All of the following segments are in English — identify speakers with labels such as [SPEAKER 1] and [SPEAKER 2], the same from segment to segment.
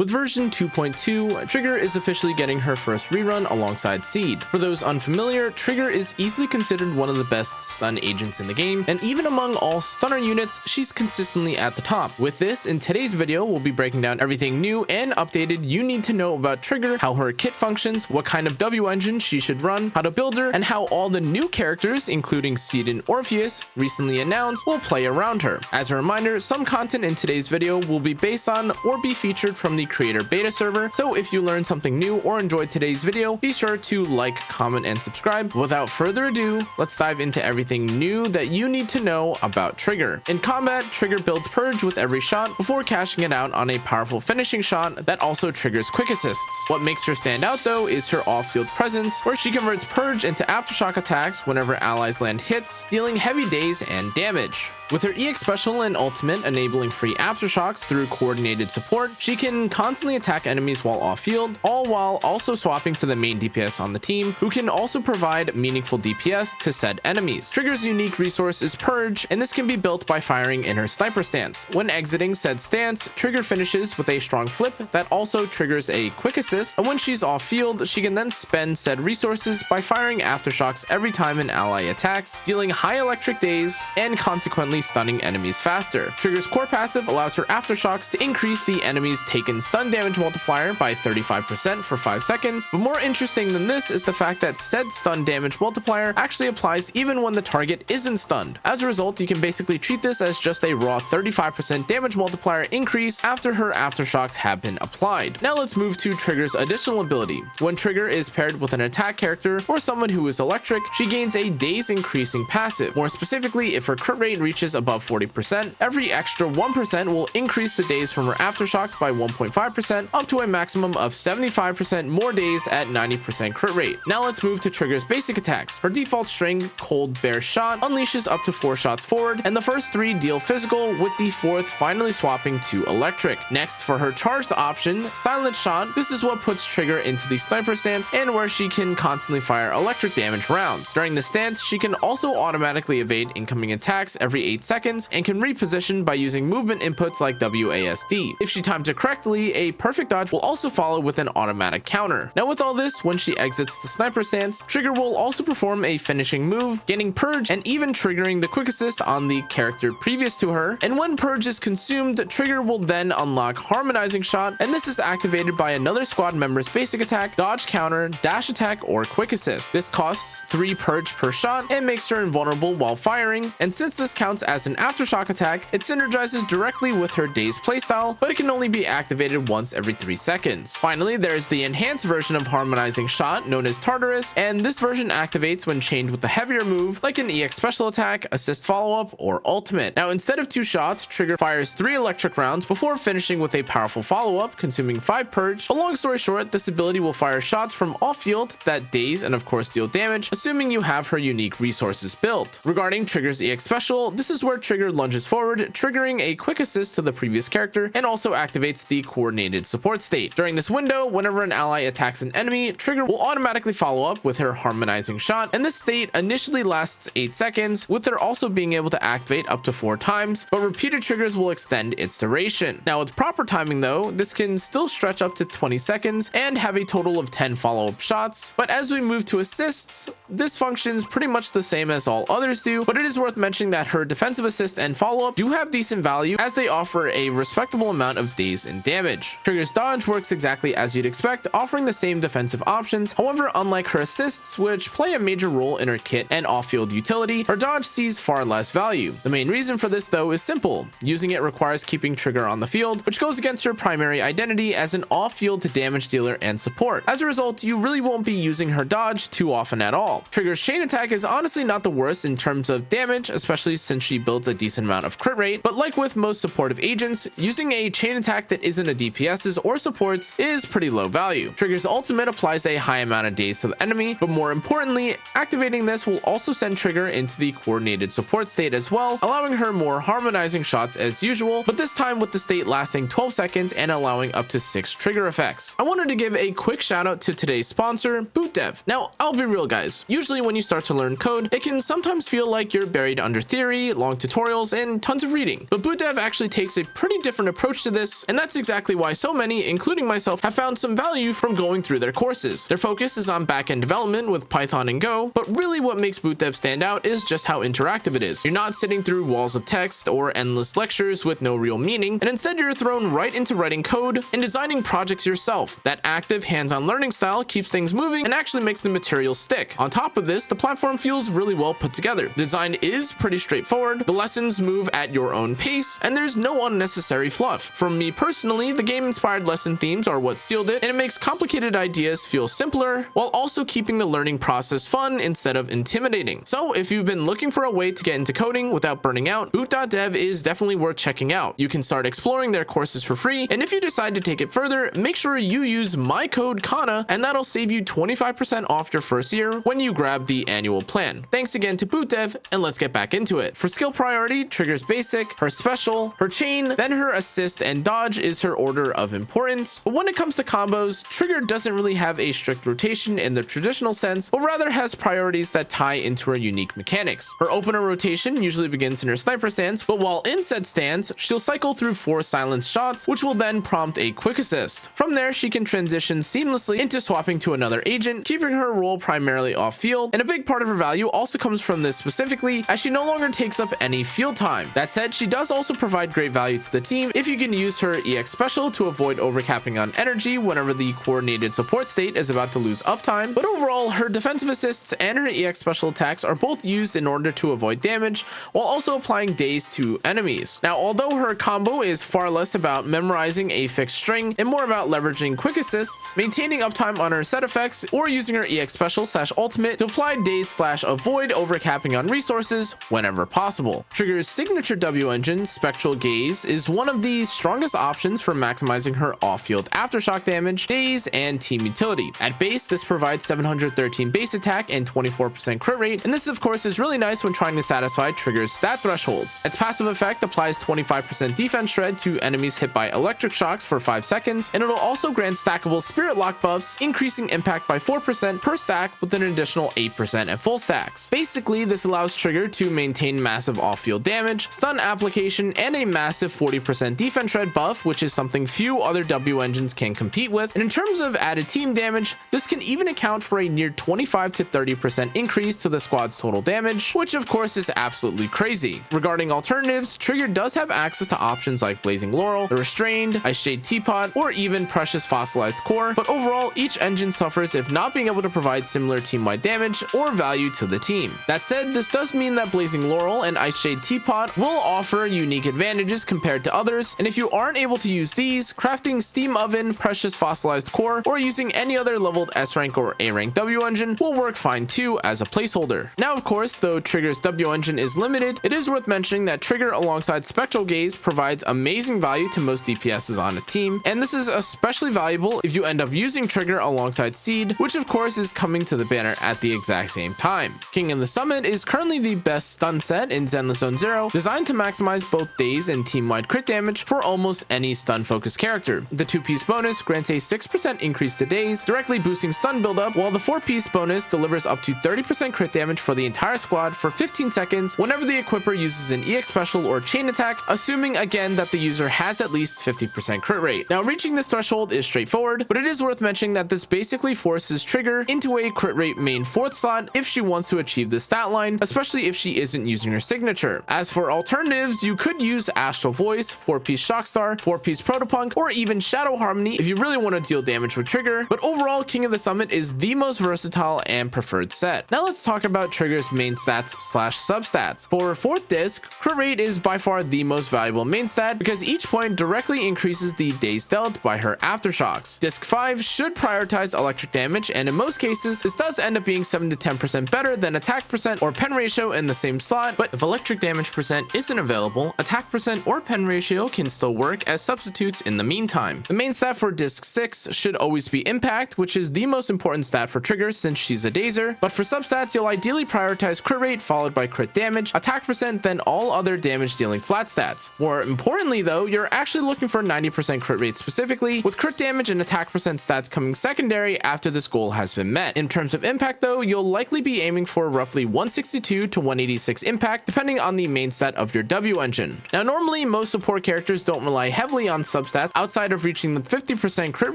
[SPEAKER 1] With version 2.2, Trigger is officially getting her first rerun alongside Seed. For those unfamiliar, Trigger is easily considered one of the best stun agents in the game, and even among all stunner units, she's consistently at the top. With this, in today's video, we'll be breaking down everything new and updated you need to know about Trigger, how her kit functions, what kind of W engine she should run, how to build her, and how all the new characters, including Seed and Orpheus, recently announced, will play around her. As a reminder, some content in today's video will be based on or be featured from the creator beta server, so if you learned something new or enjoyed today's video, be sure to like, comment, and subscribe. Without further ado, let's dive into everything new that you need to know about Trigger. In combat, Trigger builds Purge with every shot before cashing it out on a powerful finishing shot that also triggers quick assists. What makes her stand out though is her off-field presence, where she converts Purge into aftershock attacks whenever allies land hits, dealing heavy daze and damage. With her EX special and ultimate enabling free aftershocks through coordinated support, she can constantly attack enemies while off-field, all while also swapping to the main DPS on the team, who can also provide meaningful DPS to said enemies. Trigger's unique resource is Purge, and this can be built by firing in her sniper stance. When exiting said stance, Trigger finishes with a strong flip that also triggers a quick assist, and when she's off-field, she can then spend said resources by firing aftershocks every time an ally attacks, dealing high electric daze and consequently stunning enemies faster. Trigger's core passive allows her aftershocks to increase the enemy's taken stun damage multiplier by 35% for 5 seconds, but more interesting than this is the fact that said stun damage multiplier actually applies even when the target isn't stunned. As a result, you can basically treat this as just a raw 35% damage multiplier increase after her aftershocks have been applied. Now let's move to Trigger's additional ability. When Trigger is paired with an attack character or someone who is electric, she gains a daze increasing passive. More specifically, if her crit rate reaches above 40%, every extra 1% will increase the daze from her aftershocks by 1.5% up to a maximum of 75% more daze at 90% crit rate. Now let's move to Trigger's basic attacks. Her default string, Cold Bear Shot, unleashes up to 4 shots forward, and the first 3 deal physical, with the 4th finally swapping to electric. Next, for her charged option, Silent Shot, this is what puts Trigger into the sniper stance and where she can constantly fire electric damage rounds. During the stance, she can also automatically evade incoming attacks every 8 seconds and can reposition by using movement inputs like WASD. If she times it correctly, a perfect dodge will also follow with an automatic counter. Now with all this, when she exits the sniper stance, Trigger will also perform a finishing move, gaining Purge and even triggering the quick assist on the character previous to her. And when Purge is consumed, Trigger will then unlock Harmonizing Shot, and this is activated by another squad member's basic attack, dodge counter, dash attack, or quick assist. This costs 3 Purge per shot and makes her invulnerable while firing, and since this counts as an aftershock attack, it synergizes directly with her daze playstyle, but it can only be activated once every 3 seconds. Finally, there's the enhanced version of Harmonizing Shot known as Tartarus, and this version activates when chained with a heavier move like an EX special attack, assist follow-up, or ultimate. Now instead of 2 shots, Trigger fires 3 electric rounds before finishing with a powerful follow-up, consuming 5 Purge. But long story short, this ability will fire shots from off-field that daze and of course deal damage, assuming you have her unique resources built. Regarding Trigger's EX special, this is where Trigger lunges forward, triggering a quick assist to the previous character, and also activates the coordinated support state. During this window, whenever an ally attacks an enemy, Trigger will automatically follow up with her Harmonizing Shot, and this state initially lasts 8 seconds, with her also being able to activate up to 4 times, but repeated triggers will extend its duration. Now with proper timing though, this can still stretch up to 20 seconds and have a total of 10 follow-up shots, but as we move to assists, this functions pretty much the same as all others do, but it is worth mentioning that her defensive assist and follow-up do have decent value as they offer a respectable amount of daze and damage. Trigger's dodge works exactly as you'd expect, offering the same defensive options. However, unlike her assists, which play a major role in her kit and off-field utility, her dodge sees far less value. The main reason for this though is simple. Using it requires keeping Trigger on the field, which goes against her primary identity as an off-field damage dealer and support. As a result, you really won't be using her dodge too often at all. Trigger's chain attack is honestly not the worst in terms of damage, especially since she builds a decent amount of crit rate, but like with most supportive agents, using a chain attack that isn't a DPS's or supports is pretty low value. Trigger's ultimate applies a high amount of daze to the enemy, but more importantly, activating this will also send Trigger into the coordinated support state as well, allowing her more harmonizing shots as usual, but this time with the state lasting 12 seconds and allowing up to 6 trigger effects. I wanted to give a quick shout out to today's sponsor, BootDev. Now, I'll be real guys, usually when you start to learn code, it can sometimes feel like you're buried under theory, long tutorials, and tons of reading, but BootDev actually takes a pretty different approach to this, and that's exactly exactly why so many, including myself, have found some value from going through their courses. Their focus is on back-end development with Python and Go, but really what makes boot dev stand out is just how interactive it is. You're not sitting through walls of text or endless lectures with no real meaning, and instead you're thrown right into writing code and designing projects yourself. That active, hands-on learning style keeps things moving and actually makes the material stick. On top of this, the platform feels really well put together. The design is pretty straightforward, the lessons move at your own pace, and there's no unnecessary fluff. For me personally, the game-inspired lesson themes are what sealed it, and it makes complicated ideas feel simpler while also keeping the learning process fun instead of intimidating. So if you've been looking for a way to get into coding without burning out, boot.dev is definitely worth checking out. You can start exploring their courses for free, and if you decide to take it further, make sure you use my code canna, and that'll save you 25% off your first year when you grab the annual plan. Thanks again to bootdev, and let's get back into it. For skill priority, Trigger's basic, her special, her chain, then her assist and dodge is her order of importance. But when it comes to combos, Trigger doesn't really have a strict rotation in the traditional sense, but rather has priorities that tie into her unique mechanics. Her opener rotation usually begins in her sniper stance, but while in said stance, she'll cycle through 4 silence shots, which will then prompt a quick assist. From there, she can transition seamlessly into swapping to another agent, keeping her role primarily off field, and a big part of her value also comes from this specifically, as she no longer takes up any field time. That said, she does also provide great value to the team if you can use her EX special to avoid overcapping on energy whenever the coordinated support state is about to lose uptime, but overall, her defensive assists and her EX special attacks are both used in order to avoid damage, while also applying daze to enemies. Now, although her combo is far less about memorizing a fixed string and more about leveraging quick assists, maintaining uptime on her set effects, or using her EX special / ultimate to apply daze / avoid overcapping on resources whenever possible. Trigger's signature W engine, Spectral Gaze, is one of the strongest options for maximizing her off-field aftershock damage, daze, and team utility. At base, this provides 713 base attack and 24% crit rate, and this of course is really nice when trying to satisfy Trigger's stat thresholds. Its passive effect applies 25% defense shred to enemies hit by electric shocks for 5 seconds, and it'll also grant stackable spirit lock buffs, increasing impact by 4% per stack with an additional 8% at full stacks. Basically, this allows Trigger to maintain massive off-field damage, stun application, and a massive 40% defense shred buff, which is something few other W engines can compete with. And in terms of added team damage, this can even account for a near 25 to 30% increase to the squad's total damage, which of course is absolutely crazy. Regarding alternatives, Trigger does have access to options like Blazing Laurel, the Restrained, Ice Shade Teapot, or even Precious Fossilized Core, but overall, each engine suffers if not being able to provide similar team-wide damage or value to the team. That said, this does mean that Blazing Laurel and Ice Shade Teapot will offer unique advantages compared to others, and if you aren't able to use these, crafting Steam Oven, Precious Fossilized Core, or using any other leveled S rank or A rank W engine will work fine too as a placeholder. Now of course, though Trigger's W engine is limited, it is worth mentioning that Trigger alongside Spectral Gaze provides amazing value to most DPSs on a team, and this is especially valuable if you end up using Trigger alongside Seed, which of course is coming to the banner at the exact same time. King of the Summit is currently the best stun set in zenlesszonezero, designed to maximize both daze and team-wide crit damage for almost any stun-focused character. The 2-piece bonus grants a 6% increase to daze, directly boosting stun buildup, while the 4-piece bonus delivers up to 30% crit damage for the entire squad for 15 seconds whenever the equipper uses an EX special or chain attack, assuming again that the user has at least 50% crit rate. Now reaching this threshold is straightforward, but it is worth mentioning that this basically forces Trigger into a crit rate main 4th slot if she wants to achieve this stat line, especially if she isn't using her signature. As for alternatives, you could use Astral Voice, 4-piece Shockstar, 4-piece Protopunk, or even Shadow Harmony if you really want to deal damage with Trigger, but overall King of the Summit is the most versatile and preferred set. Now let's talk about Trigger's main stats / substats. For 4th disc, crit rate is by far the most valuable main stat because each point directly increases the daze dealt by her aftershocks. Disc 5 should prioritize electric damage, and in most cases this does end up being 7 to 10% better than attack percent or pen ratio in the same slot, but if electric damage percent isn't available, attack percent or pen ratio can still work as substitutes in the meantime. The main stat for disc 6 should always be impact, which is the most important stat for Trigger since she's a dazer, but for substats you'll ideally prioritize crit rate followed by crit damage, attack percent, then all other damage dealing flat stats. More importantly though, you're actually looking for 90% crit rate specifically, with crit damage and attack percent stats coming secondary after this goal has been met. In terms of impact though, you'll likely be aiming for roughly 162 to 186 impact depending on the main stat of your W engine. Now normally most support characters don't rely heavily on substats outside of reaching the 50% crit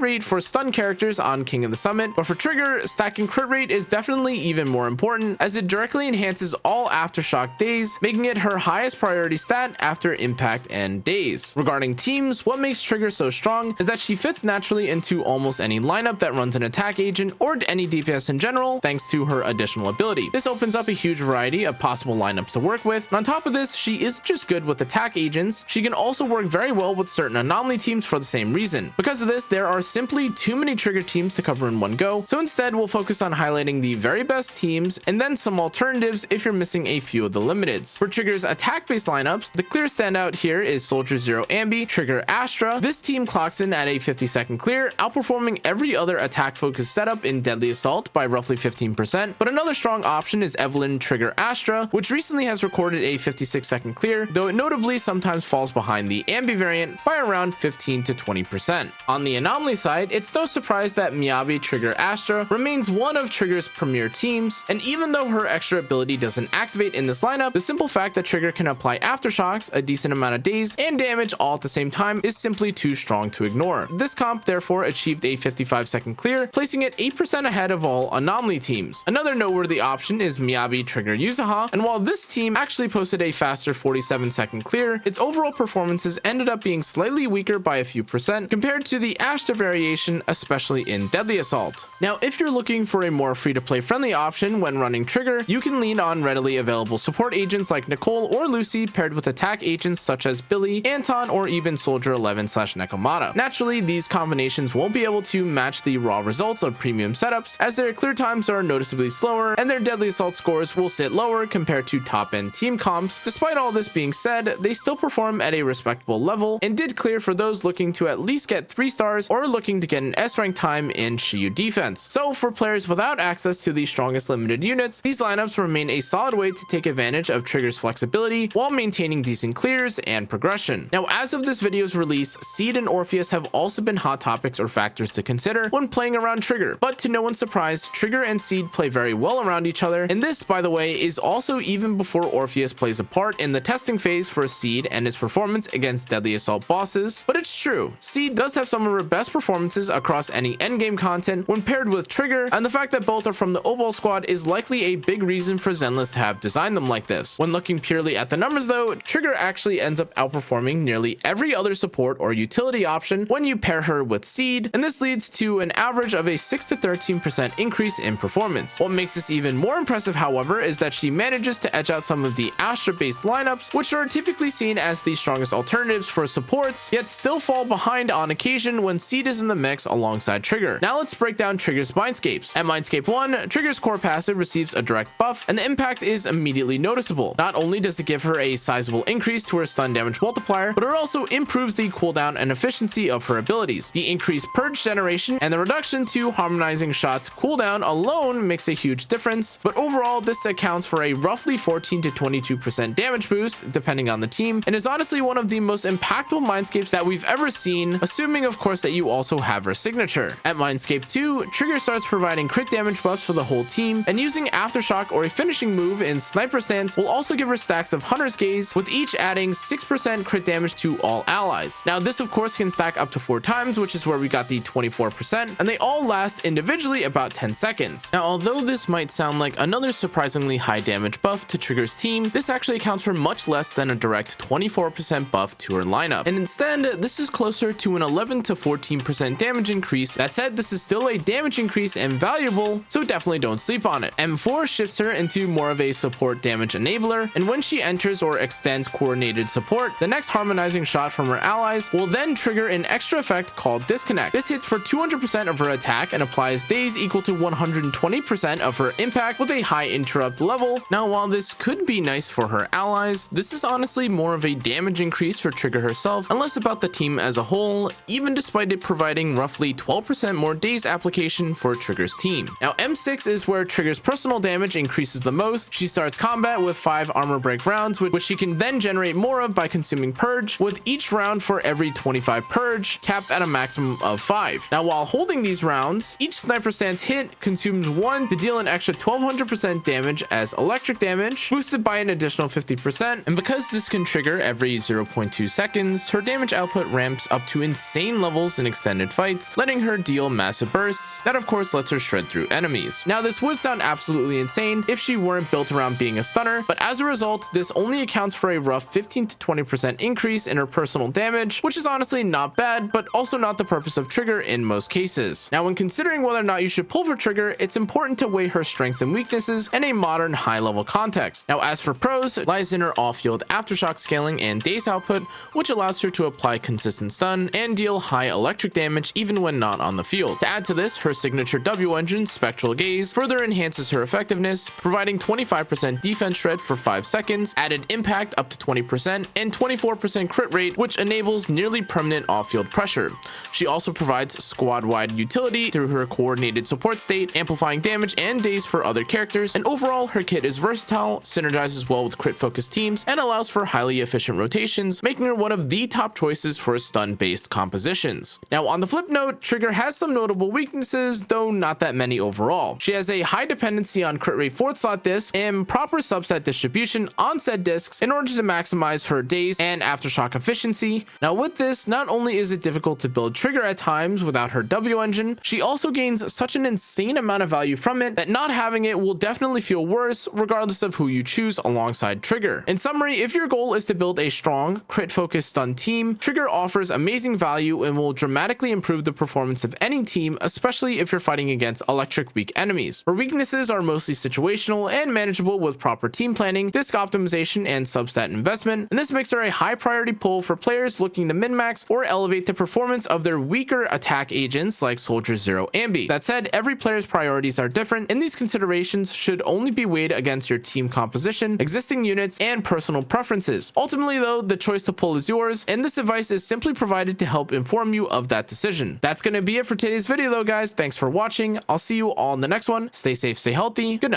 [SPEAKER 1] rate for stun characters on King of the Summit, but for Trigger, stacking crit rate is definitely even more important as it directly enhances all aftershock days, making it her highest priority stat after impact and days. Regarding teams, what makes Trigger so strong is that she fits naturally into almost any lineup that runs an attack agent or any DPS in general thanks to her additional ability. This opens up a huge variety of possible lineups to work with, and on top of this, she isn't just good with attack agents, she can also work very well with certain Anomaly teams for the same reason. Because of this, there are simply too many Trigger teams to cover in one go, so instead we'll focus on highlighting the very best teams and then some alternatives if you're missing a few of the limiteds. For Trigger's attack-based lineups, the clear standout here is Soldier Zero Ambi, Trigger Astra. This team clocks in at a 50-second clear, outperforming every other attack-focused setup in Deadly Assault by roughly 15%, but another strong option is Evelyn Trigger Astra, which recently has recorded a 56-second clear, though it notably sometimes falls behind the Ambi variant by around 15 to 20%. On the Anomaly side, it's no surprise that Miyabi Trigger Astra remains one of Trigger's premier teams, and even though her extra ability doesn't activate in this lineup, the simple fact that Trigger can apply aftershocks, a decent amount of days, and damage all at the same time is simply too strong to ignore. This comp therefore achieved a 55-second clear, placing it 8% ahead of all Anomaly teams. Another noteworthy option is Miyabi Trigger Yuzuha, and while this team actually posted a faster 47-second clear, its overall performances ended up being slightly weaker by a few percent compared to the Astra variation, especially in Deadly Assault. Now, if you're looking for a more free-to-play friendly option when running Trigger, you can lean on readily available support agents like Nicole or Lucy paired with attack agents such as Billy, Anton, or even Soldier 11/Nekomata. Naturally, these combinations won't be able to match the raw results of premium setups as their clear times are noticeably slower and their Deadly Assault scores will sit lower compared to top-end team comps. Despite all this being said, they still perform at a respectable level and did clear for those looking to at least get 3 stars or looking to get an S rank time in Shiyu defense. So for players without access to the strongest limited units, these lineups remain a solid way to take advantage of Trigger's flexibility while maintaining decent clears and progression. Now, as of this video's release, Seed and Orpheus have also been hot topics or factors to consider when playing around Trigger, but to no one's surprise, Trigger and Seed play very well around each other, and this, by the way, is also even before Orpheus plays a part in the testing phase for Seed and his performance against Deadly Assault bosses. But it's true, Seed does have some of her best performances across any endgame content when paired with Trigger, and the fact that both are from the Obol squad is likely a big reason for Zenless to have designed them like this. When looking purely at the numbers though, Trigger actually ends up outperforming nearly every other support or utility option when you pair her with Seed, and this leads to an average of a 6 to 13% increase in performance. What makes this even more impressive, however, is that she manages to edge out some of the Astra-based lineups, which are typically seen as the strongest alternatives for supports, yet still fall behind on occasion when Seed is in the mix alongside Trigger. Now let's break down Trigger's Mindscapes. At Mindscape 1, Trigger's core passive receives a direct buff, and the impact is immediately noticeable. Not only does it give her a sizable increase to her stun damage multiplier, but it also improves the cooldown and efficiency of her abilities. The increased purge generation and the reduction to Harmonizing Shot's cooldown alone makes a huge difference, but overall this accounts for a roughly 14 to 22% damage boost depending on the team, and is honestly one of the most impactful Mindscapes that we've ever seen, assuming of course that you also have her signature. At Mindscape 2, Trigger starts providing crit damage buffs for the whole team, and using Aftershock or a finishing move in Sniper Stance will also give her stacks of Hunter's Gaze, with each adding 6% crit damage to all allies. Now this of course can stack up to 4 times, which is where we got the 24%, and they all last individually about 10 seconds. Now although this might sound like another surprisingly high damage buff to Trigger's team, this actually accounts for much less than a direct 24% buff to her lineup, and instead this is closer to an 11 to 14% damage increase. That said, this is still a damage increase and valuable, so definitely don't sleep on it. M4 shifts her into more of a support damage enabler, and when she enters or extends coordinated support, the next Harmonizing Shot from her allies will then trigger an extra effect called Disconnect. This hits for 200% of her attack and applies days equal to 120% of her impact with a high interrupt level. Now while this could be nice for her allies, this is honestly more of a damage increase for Trigger herself and less about the team as a whole, even despite it providing roughly 12% more days application for Trigger's team. Now M6 is where Trigger's personal damage increases the most. She starts combat with 5 armor break rounds, which she can then generate more of by consuming Purge, with each round for every 25 Purge, capped at a maximum of 5. Now while holding these rounds, each Sniper Stance hit consumes 1 to deal an extra 1200% damage as electric damage, boosted by an additional 50%, and because this can trigger every 0.2 seconds, her damage output output ramps up to insane levels in extended fights, letting her deal massive bursts that of course lets her shred through enemies. Now this would sound absolutely insane if she weren't built around being a stunner, but as a result, this only accounts for a rough 15 to 20% increase in her personal damage, which is honestly not bad, but also not the purpose of Trigger in most cases. Now when considering whether or not you should pull for Trigger, it's important to weigh her strengths and weaknesses in a modern high-level context. Now as for pros, it lies in her off-field aftershock scaling and daze output, which allows her to apply consistent stun and deal high electric damage even when not on the field. To add to this, her signature W engine, Spectral Gaze, further enhances her effectiveness, providing 25% defense shred for 5 seconds, added impact up to 20%, and 24% crit rate, which enables nearly permanent off-field pressure. She also provides squad-wide utility through her coordinated support state, amplifying damage and daze for other characters, and overall her kit is versatile, synergizes well with crit-focused teams, and allows for highly efficient rotations, making her one of the top choices for stun-based compositions. Now on the flip note, Trigger has some notable weaknesses, though not that many overall. She has a high dependency on crit rate 4th slot discs and proper substat distribution on said discs in order to maximize her daze and aftershock efficiency. Now with this, not only is it difficult to build Trigger at times without her W engine, she also gains such an insane amount of value from it that not having it will definitely feel worse regardless of who you choose alongside Trigger. In summary, if your goal is to build a strong, crit-focused stun team, Trigger offers amazing value and will dramatically improve the performance of any team, especially if you're fighting against electric weak enemies. Her weaknesses are mostly situational and manageable with proper team planning, disc optimization, and substat investment, and this makes her a high priority pull for players looking to min-max or elevate the performance of their weaker attack agents like Soldier Zero Ambi. That said, every player's priorities are different, and these considerations should only be weighed against your team composition, existing units, and personal preferences. Ultimately though, the choice to pull is yours, and this advice is simply provided to help inform you of that decision. That's going to be it for today's video though, guys. Thanks for watching. I'll see you all in the next one. Stay safe, stay healthy. Good night.